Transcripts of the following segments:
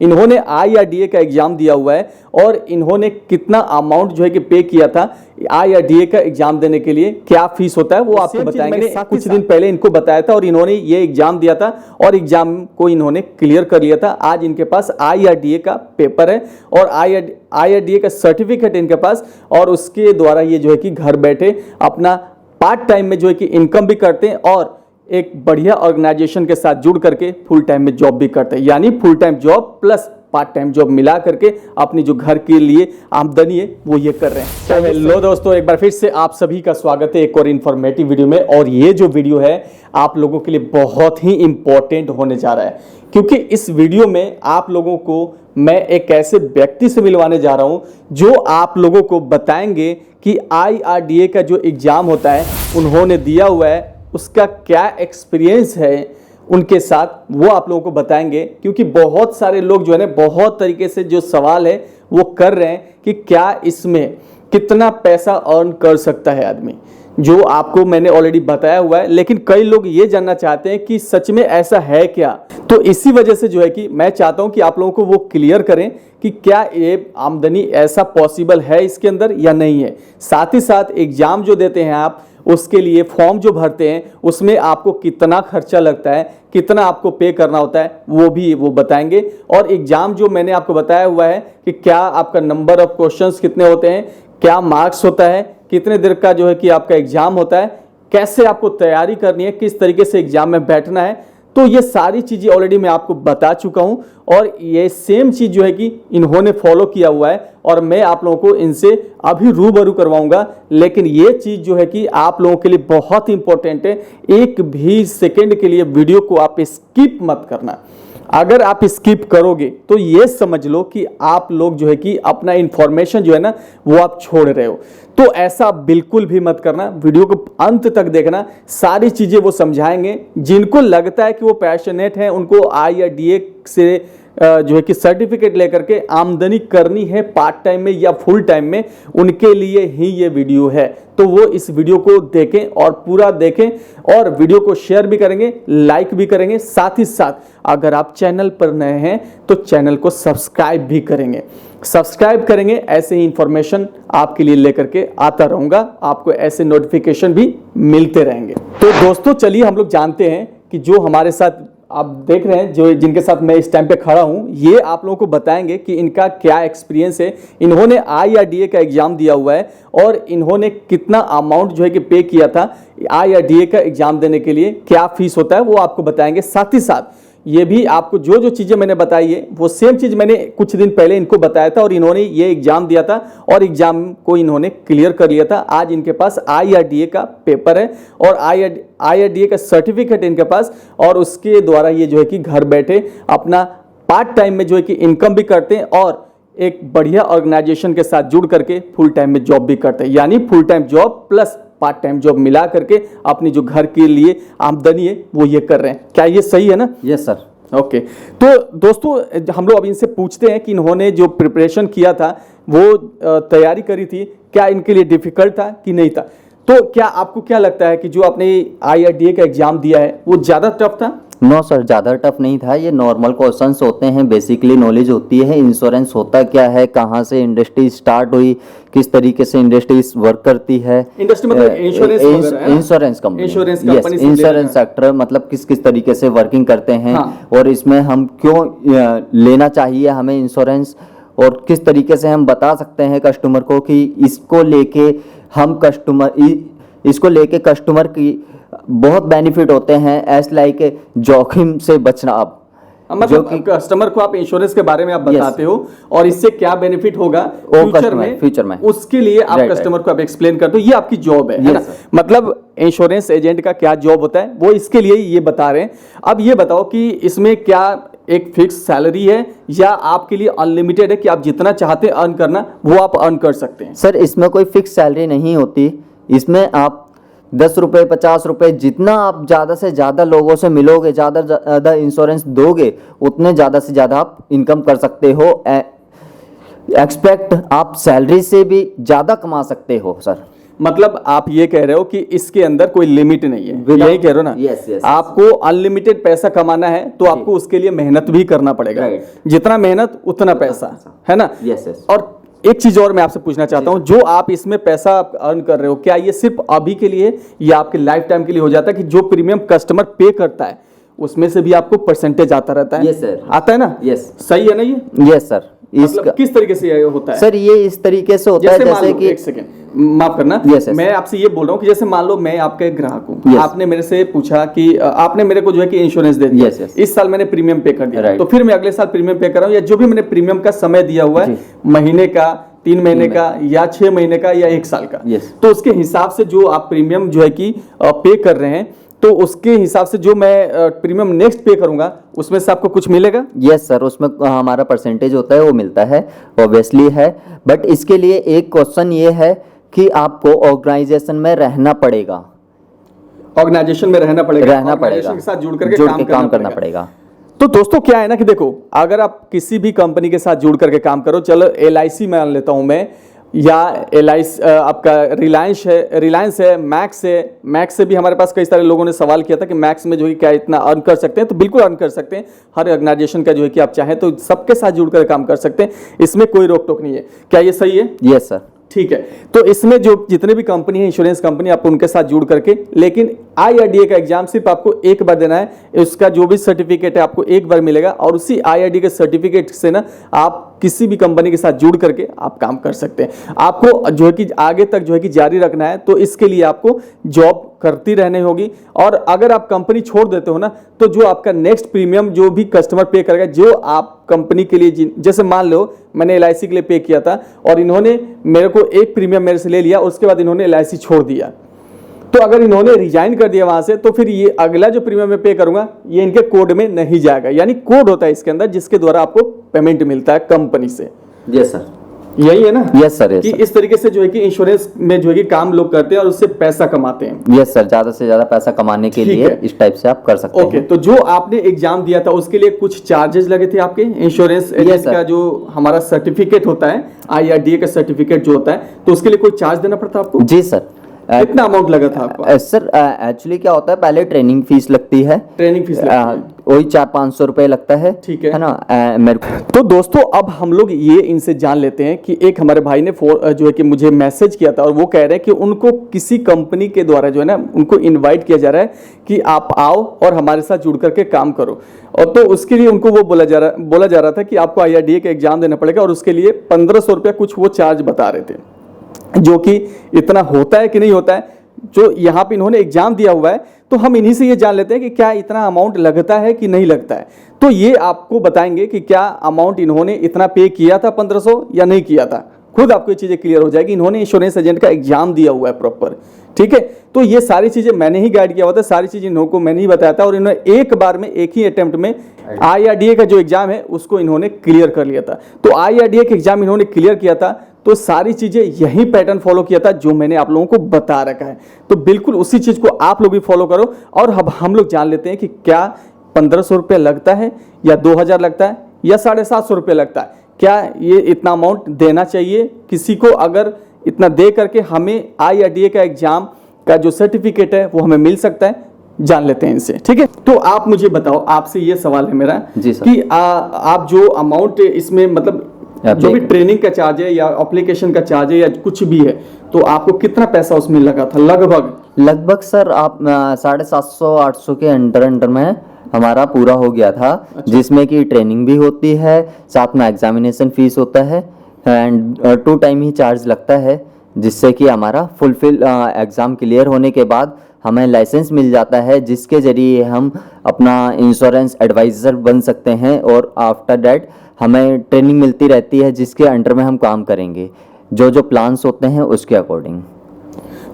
इन्होंने IRDA का exam दिया हुआ है और इन्होंने कितना अमाउंट जो है कि पे किया था IRDA का एग्जाम देने के लिए, क्या फीस होता है वो आपको बताएंगे। मैंने कुछ दिन पहले इनको बताया था और इन्होंने ये एग्जाम दिया था और एग्जाम को इन्होंने क्लियर कर लिया था। आज इनके पास IRDA का पेपर है और IRDA का सर्टिफिकेट इनके पास, और उसके द्वारा ये जो है कि घर बैठे अपना पार्ट टाइम में जो है कि इनकम भी करते हैं और एक बढ़िया ऑर्गेनाइजेशन के साथ जुड़ करके फुल टाइम में जॉब भी करते हैं, यानी full time job plus part time job मिला करके अपनी जो घर के लिए आमदनी है वो ये कर रहे हैं। तो हेलो दोस्तों, एक बार फिर से आप सभी का स्वागत है एक और इन्फॉर्मेटिव वीडियो में। और ये जो वीडियो है आप लोगों के लिए बहुत ही इंपॉर्टेंट होने जा रहा है, क्योंकि इस वीडियो में आप लोगों को मैं एक ऐसे व्यक्ति से मिलवाने जा रहा हूं जो आप लोगों को बताएंगे कि IRDA का जो एग्जाम होता है उन्होंने दिया हुआ है, उसका क्या एक्सपीरियंस है उनके साथ, वो आप लोगों को बताएंगे। क्योंकि बहुत सारे लोग जो है ना बहुत तरीके से जो सवाल है वो कर रहे हैं कि क्या इसमें कितना पैसा अर्न कर सकता है आदमी, जो आपको मैंने ऑलरेडी बताया हुआ है। लेकिन कई लोग ये जानना चाहते हैं कि सच में ऐसा है क्या। तो इसी वजह से जो है कि मैं चाहता हूं कि आप लोगों को वो क्लियर करें कि क्या ये आमदनी ऐसा पॉसिबल है इसके अंदर या नहीं है। साथ ही साथ एग्जाम जो देते हैं आप, उसके लिए फॉर्म जो भरते हैं उसमें आपको कितना खर्चा लगता है, कितना आपको पे करना होता है, वो बताएंगे। और एग्जाम जो मैंने आपको बताया हुआ है कि क्या आपका नंबर ऑफ क्वेश्चंस कितने होते हैं, क्या मार्क्स होता है, कितने देर का जो है कि आपका एग्जाम होता है, कैसे आपको तैयारी करनी है, किस तरीके से एग्जाम में बैठना है, तो ये सारी चीज़ें ऑलरेडी मैं आपको बता चुका हूं। और ये सेम चीज़ जो है कि इन्होंने फॉलो किया हुआ है और मैं आप लोगों को इनसे अभी रूबरू करवाऊंगा। लेकिन ये चीज़ जो है कि आप लोगों के लिए बहुत इंपॉर्टेंट है, एक भी सेकंड के लिए वीडियो को आप स्किप मत करना। अगर आप स्किप करोगे तो ये समझ लो कि आप लोग जो है कि अपना इंफॉर्मेशन जो है ना वो आप छोड़ रहे हो। तो ऐसा बिल्कुल भी मत करना, वीडियो को अंत तक देखना, सारी चीजें वो समझाएंगे। जिनको लगता है कि वो पैशनेट हैं, उनको IRDA से जो है कि सर्टिफिकेट लेकर के आमदनी करनी है पार्ट टाइम में या फुल टाइम में, उनके लिए ही ये वीडियो है। तो वो इस वीडियो को देखें और पूरा देखें और वीडियो को शेयर भी करेंगे, लाइक भी करेंगे। साथ ही साथ अगर आप चैनल पर नए हैं तो चैनल को सब्सक्राइब भी करेंगे। सब्सक्राइब करेंगे, ऐसे ही इंफॉर्मेशन आपके लिए लेकर के आता रहूंगा, आपको ऐसे नोटिफिकेशन भी मिलते रहेंगे। तो दोस्तों चलिए हम लोग जानते हैं कि जो हमारे साथ आप देख रहे हैं, जो जिनके साथ मैं इस टाइम पे खड़ा हूं, ये आप लोगों को बताएंगे कि इनका क्या एक्सपीरियंस है। इन्होंने IRDA का एग्जाम दिया हुआ है और इन्होंने कितना अमाउंट जो है कि पे किया था IRDA का एग्जाम देने के लिए, क्या फीस होता है वो आपको बताएंगे। साथ ही साथ ये भी आपको जो जो चीज़ें मैंने बताई है वो सेम चीज़ मैंने कुछ दिन पहले इनको बताया था और इन्होंने ये एग्जाम दिया था और एग्जाम को इन्होंने क्लियर कर लिया था। आज इनके पास IRDA का पेपर है और IRDA का सर्टिफिकेट इनके पास, और उसके द्वारा ये जो है कि घर बैठे अपना पार्ट टाइम में जो है कि इनकम भी करते हैं और एक बढ़िया ऑर्गेनाइजेशन के साथ जुड़ करके फुल टाइम में जॉब भी करते हैं, यानी full time job plus part time job मिला करके अपनी जो घर के लिए आमदनी है वो ये कर रहे हैं। क्या ये सही है ना? Yes sir. ओके, तो दोस्तों हम लोग अब इनसे पूछते हैं कि इन्होंने जो प्रिपरेशन किया था, वो तैयारी करी थी, क्या इनके लिए डिफिकल्ट था कि नहीं था। तो क्या आपको क्या लगता है कि जो आपने IRDA का एग्जाम दिया है वो ज़्यादा टफ था? नो सर, ज़्यादा टफ नहीं था। ये नॉर्मल क्वेश्चंस होते हैं, बेसिकली नॉलेज होती है इंश्योरेंस होता क्या है, कहाँ से इंडस्ट्री स्टार्ट हुई, किस तरीके से इंडस्ट्री वर्क करती है। इंडस्ट्री मतलब इंश्योरेंस कंपनी, इंश्योरेंस सेक्टर मतलब किस किस तरीके से वर्किंग करते हैं। हाँ। और इसमें हम क्यों लेना चाहिए हमें इंश्योरेंस, और किस तरीके से हम बता सकते हैं कस्टमर को कि इसको लेके कस्टमर की बहुत बेनिफिट होते हैं, एज लाइक जोखिम से बचना। आप मतलब कस्टमर को आप इंश्योरेंस के बारे में आप बताते हो और इससे क्या बेनिफिट होगा फ्यूचर में, उसके लिए आप कस्टमर को आप एक्सप्लेन करते हो। ये आपकी जॉब है ना? मतलब इंश्योरेंस एजेंट का क्या जॉब होता है वो इसके लिए ये बता रहे हैं। अब ये बताओ कि इसमें क्या एक फिक्स सैलरी है या आपके लिए अनलिमिटेड है कि आप जितना चाहते हैं अर्न करना वो आप अर्न कर सकते हैं? सर, इसमें कोई फिक्स सैलरी नहीं होती। इसमें आप 10 रुपये 50 रुपये जितना आप ज़्यादा से ज़्यादा लोगों से मिलोगे, ज़्यादा इंश्योरेंस दोगे, उतने ज़्यादा से ज़्यादा आप इनकम कर सकते हो। एक्सपेक्ट आप सैलरी से भी ज़्यादा कमा सकते हो सर। मतलब आप ये कह रहे हो कि इसके अंदर कोई लिमिट नहीं है, यही कह रहे हो ना? Yes yes. आपको अनलिमिटेड पैसा कमाना है तो आपको उसके लिए मेहनत भी करना पड़ेगा, जितना मेहनत उतना पैसा, है ना? Yes yes. और एक चीज और मैं आपसे पूछना चाहता हूं, जो आप इसमें पैसा अर्न कर रहे हो, क्या ये सिर्फ अभी के लिए या आपके लाइफ टाइम के लिए हो जाता है कि जो प्रीमियम कस्टमर पे करता है उसमें से भी आपको परसेंटेज आता रहता है? Yes sir. आता है ना? यस। सही है ना ये? Yes sir. मतलब किस तरीके से ये होता है सर? ये इस तरीके से होता है जैसे कि, एक सेकंड माफ करना, मैं आपसे ये बोल रहा हूँ कि जैसे मान लो मैं आपका एक ग्राहक हूँ, आपने मेरे से पूछा कि आपने मेरे को जो है कि इंश्योरेंस दे दिया, इस साल मैंने प्रीमियम पे कर दिया, तो फिर मैं अगले साल प्रीमियम पे कर रहा हूँ, या जो भी मैंने प्रीमियम का समय दिया हुआ है, महीने का, 3 महीने का, या 6 महीने का, या 1 साल का, तो उसके हिसाब से जो आप प्रीमियम जो है कि पे कर रहे हैं, तो उसके हिसाब से जो मैं प्रीमियम नेक्स्ट पे करूंगा उसमें से आपको कुछ मिलेगा? यस सर, उसमें हमारा परसेंटेज होता है वो मिलता है, ऑब्वियसली है। बट इसके लिए एक क्वेश्चन ये है कि आपको ऑर्गेनाइजेशन में रहना पड़ेगा, ऑर्गेनाइजेशन में रहना पड़ेगा, ऑर्गेनाइजेशन के साथ जुड़ करके काम करना पड़ेगा। तो दोस्तों क्या है ना कि देखो, अगर आप किसी भी कंपनी के साथ जुड़ करके काम करो, चलो LIC मान लेता हूं मैं, या LIC आपका रिलायंस है, मैक्स से भी हमारे पास कई सारे लोगों ने सवाल किया था कि मैक्स में जो है क्या इतना अर्न कर सकते हैं, तो बिल्कुल अर्न कर सकते हैं। हर ऑर्गेनाइजेशन का जो है कि आप चाहें तो सबके साथ जुड़कर काम कर सकते हैं, इसमें कोई रोक टोक नहीं है। क्या ये सही है? Yes sir. ठीक है, तो इसमें जो जितने भी कंपनी है, इंश्योरेंस कंपनी, आप उनके साथ जुड़ करके, लेकिन IRDA का एग्जाम सिर्फ आपको एक बार देना है, उसका जो भी सर्टिफिकेट है आपको एक बार मिलेगा, और उसी IRDA के सर्टिफिकेट से ना आप किसी भी कंपनी के साथ जुड़ करके आप काम कर सकते हैं। आपको जो है कि आगे तक जो है कि जारी रखना है, तो इसके लिए आपको जॉब करती रहनी होगी, और अगर आप कंपनी छोड़ देते हो ना, तो जो आपका नेक्स्ट प्रीमियम जो भी कस्टमर पे करेगा, जो आप कंपनी के लिए, जैसे मान लो मैंने LIC के लिए पे किया था और इन्होंने मेरे को एक प्रीमियम मेरे से ले लिया, उसके बाद इन्होंने LIC छोड़ दिया, तो अगर इन्होंने रिजाइन कर दिया वहां से, तो फिर ये अगला जो प्रीमियम मैं पे करूंगा ये इनके कोड में नहीं जाएगा। यानी कोड होता है इसके अंदर जिसके द्वारा आपको पेमेंट मिलता है कंपनी से। यस सर, यही है ना? Yes sir. कि इस तरीके से जो है कि इंश्योरेंस में जो है कि काम लोग करते हैं और उससे पैसा कमाते हैं। यस सर, ज्यादा से ज्यादा पैसा कमाने के लिए इस टाइप से आप कर सकते हैं। ओके, तो जो आपने एग्जाम दिया था उसके लिए कुछ चार्जेस लगे थे आपके? इंश्योरेंस एजेंट का जो हमारा सर्टिफिकेट होता है, IRDA का सर्टिफिकेट जो होता है, तो उसके लिए कोई चार्ज देना पड़ता है आपको? जी सर। कितना अमाउंट लगा था आपको? सर एक्चुअली क्या होता है, पहले ट्रेनिंग फीस लगती है, ट्रेनिंग फीस वही 400-500 रुपए लगता है, ठीक है ना? तो दोस्तों अब हम लोग ये इनसे जान लेते हैं कि एक हमारे भाई ने जो है कि मुझे मैसेज किया था, और वो कह रहे हैं कि उनको किसी कंपनी के द्वारा जो है ना, उनको इनवाइट किया जा रहा है कि आप आओ और हमारे साथ जुड़ करके काम करो, और तो उसके लिए उनको वो बोला जा रहा था कि आपको IRDA का एग्जाम देना पड़ेगा, और उसके लिए 1500 रुपया कुछ वो चार्ज बता रहे थे, जो कि इतना होता है कि नहीं होता है। जो यहाँ पे इन्होंने एग्जाम दिया हुआ है, तो हम इन्हीं से ये जान लेते हैं कि क्या इतना अमाउंट लगता है कि नहीं लगता है। तो ये आपको बताएंगे कि क्या अमाउंट इन्होंने इतना पे किया था 1500 या नहीं किया था, खुद आपको ये चीजें क्लियर हो जाएगी। इन्होंने इंश्योरेंस एजेंट का एग्जाम दिया हुआ है प्रॉपर, ठीक है? तो ये सारी चीजें मैंने ही गाइड किया हुआ था, सारी चीजें इनको मैंने ही बताया था, और इन्होंने एक बार में एक ही अटेम्प्ट में IRDA का जो एग्जाम है उसको इन्होंने क्लियर कर लिया था। तो IRDA का एग्जाम इन्होंने क्लियर किया था, तो सारी चीजें यही पैटर्न फॉलो किया था जो मैंने आप लोगों को बता रखा है। तो बिल्कुल उसी चीज को आप लोग भी फॉलो करो, और अब हम लोग जान लेते हैं कि क्या 1500 रुपये लगता है, या 2000 लगता है, या 750 रुपये लगता है। क्या ये इतना अमाउंट देना चाहिए किसी को? अगर इतना दे करके हमें IRDA का एग्जाम का जो सर्टिफिकेट है वो हमें मिल सकता है, जान लेते हैं इनसे, ठीक है? तो आप मुझे बताओ, आपसे ये सवाल है मेरा कि आप जो अमाउंट इसमें, मतलब जो भी ट्रेनिंग का चार्ज है या एप्लीकेशन का चार्ज है या कुछ भी है, तो आपको कितना पैसा उसमें लगा था लगभग सर? आप 750-800 के अंडर में हमारा पूरा हो गया था। अच्छा। जिसमें कि ट्रेनिंग भी होती है, साथ में एग्जामिनेशन फीस होता है, एंड 2 टाइम ही चार्ज लगता है, जिससे कि हमारा फुलफिल एग्ज़ाम क्लियर होने के बाद हमें लाइसेंस मिल जाता है, जिसके ज़रिए हम अपना इंश्योरेंस एडवाइज़र बन सकते हैं, और आफ्टर दैट हमें ट्रेनिंग मिलती रहती है जिसके अंडर में हम काम करेंगे, जो प्लान्स होते हैं उसके अकॉर्डिंग।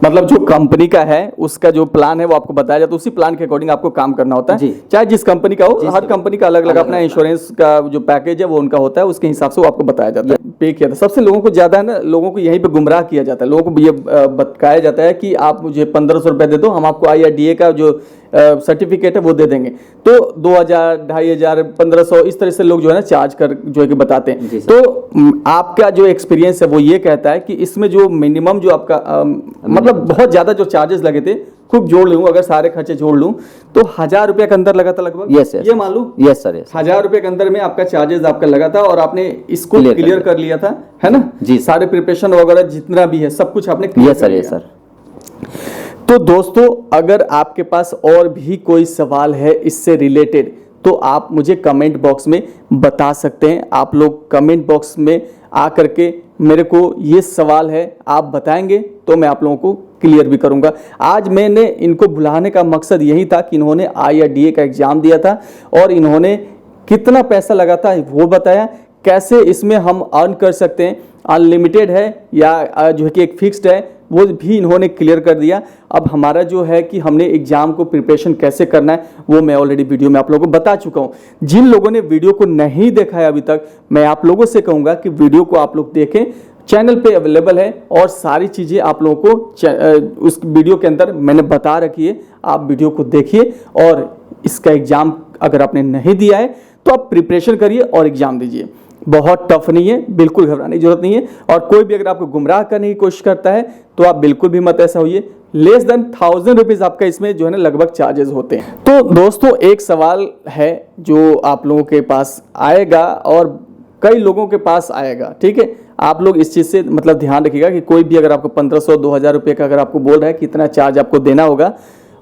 मतलब जो कंपनी का है उसका जो प्लान है वो आपको बताया जाता है, उसी प्लान के अकॉर्डिंग आपको काम करना होता है, चाहे जिस कंपनी का हो। हर कंपनी का अलग अलग अपना इंश्योरेंस का जो पैकेज है वो उनका होता है, उसके हिसाब से वो आपको बताया जाता है। पे किया था सबसे लोगों को ज्यादा है ना, लोगों को यहीं पे गुमराह किया जाता है, लोगों को ये बताया जाता है कि आप मुझे 1500 रुपए दे दो, हम आपको IRDA का जो सर्टिफिकेट है वो दे देंगे। तो 2000, 2500, 1500 इस तरह से लोग जो है ना चार्ज कर जो है कि बताते हैं। तो आपका जो एक्सपीरियंस है वो ये कहता है कि इसमें जो मिनिमम जो आपका मतलब बहुत ज्यादा जो चार्जेस लगे थे, खूब जोड़ लूँ अगर सारे खर्चे जोड़ लूँ तो 1000 रुपये के अंदर लगा था लगभग। यस ये मान लूँ। यस सर, 1000 रुपये के अंदर में आपका चार्जेस आपका लगा था और आपने इसको क्लियर कर लिया था, है ना जी। सारे प्रिपरेशन वगैरह जितना भी है सब कुछ आपने क्लियर कर लिया। सर। तो दोस्तों अगर आपके पास और भी कोई सवाल है इससे रिलेटेड तो आप मुझे कमेंट बॉक्स में बता सकते हैं। आप लोग कमेंट बॉक्स में आकर के मेरे को ये सवाल है आप बताएंगे तो मैं आप लोगों को क्लियर भी करूंगा। आज मैंने इनको बुलाने का मकसद यही था कि इन्होंने IRDA का एग्जाम दिया था और इन्होंने कितना पैसा लगा था वो बताया, कैसे इसमें हम अर्न कर सकते हैं, अनलिमिटेड है या जो है कि एक फिक्स्ड है वो भी इन्होंने क्लियर कर दिया। अब हमारा जो है कि हमने एग्जाम को प्रिपरेशन कैसे करना है वो मैं ऑलरेडी वीडियो में आप लोगों को बता चुका हूँ। जिन लोगों ने वीडियो को नहीं देखा है अभी तक, मैं आप लोगों से कहूँगा कि वीडियो को आप लोग देखें, चैनल पे अवेलेबल है और सारी चीज़ें आप लोगों को उस वीडियो के अंदर मैंने बता रखी है। आप वीडियो को देखिए और इसका एग्जाम अगर आपने नहीं दिया है तो आप प्रिपरेशन करिए और एग्जाम दीजिए। बहुत टफ नहीं है, बिल्कुल घबराने की जरूरत नहीं है। और कोई भी अगर आपको गुमराह करने की कोशिश करता है तो आप बिल्कुल भी मत ऐसा होइए। लेस देन 1000 रुपीज आपका इसमें जो है ना लगभग चार्जेस होते हैं। तो दोस्तों एक सवाल है जो आप लोगों के पास आएगा और कई लोगों के पास आएगा, ठीक है। आप लोग इस चीज़ से मतलब ध्यान रखिएगा कि कोई भी अगर आपको 1500, 2000 रुपये का अगर आपको बोल रहा है कि इतना चार्ज आपको देना होगा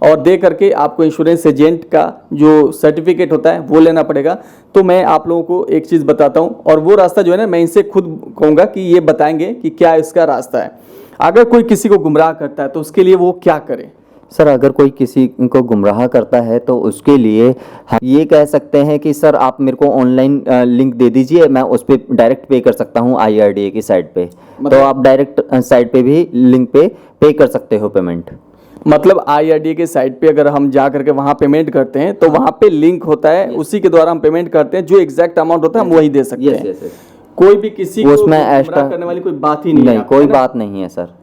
और दे करके आपको इंश्योरेंस एजेंट का जो सर्टिफिकेट होता है वो लेना पड़ेगा, तो मैं आप लोगों को एक चीज़ बताता हूँ और वो रास्ता जो है ना मैं इनसे खुद कहूँगा कि ये बताएंगे कि क्या इसका रास्ता है। अगर कोई किसी को गुमराह करता है तो उसके लिए वो क्या करे। सर अगर कोई किसी को गुमराह करता है तो उसके लिए हम ये कह सकते हैं कि सर आप मेरे को ऑनलाइन लिंक दे दीजिए, मैं उस पर डायरेक्ट पे कर सकता हूँ IRDA की साइट पे। तो आप डायरेक्ट साइट पे भी लिंक पे कर सकते हो पेमेंट। मतलब IRDA के साइट पे अगर हम जा करके वहाँ पेमेंट करते हैं तो वहाँ पे लिंक होता है, उसी के द्वारा हम पेमेंट करते हैं, जो एग्जैक्ट अमाउंट होता है हम वही दे सकते हैं। कोई भी किसी को उसमें एक्स्ट्रा करने वाली कोई बात ही नहीं है, कोई बात नहीं है सर।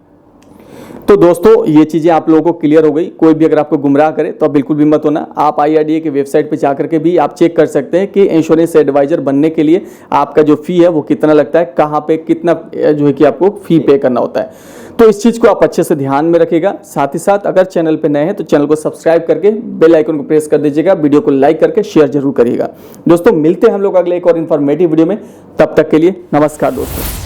तो दोस्तों ये चीज़ें आप लोगों को क्लियर हो गई। कोई भी अगर आपको गुमराह करे तो आप बिल्कुल भी मत होना। आप IRDA के वेबसाइट पे जाकर के भी आप चेक कर सकते हैं कि इंश्योरेंस एडवाइजर बनने के लिए आपका जो फी है वो कितना लगता है, कहाँ पे कितना जो है कि आपको फी पे करना होता है। तो इस चीज़ को आप अच्छे से ध्यान में रखिएगा। साथ ही साथ अगर चैनल पे नए हैं तो चैनल को सब्सक्राइब करके बेल आइकन को प्रेस कर दीजिएगा, वीडियो को लाइक करके शेयर जरूर करिएगा। दोस्तों मिलते हैं हम लोग अगले एक और इन्फॉर्मेटिव वीडियो में, तब तक के लिए नमस्कार दोस्तों।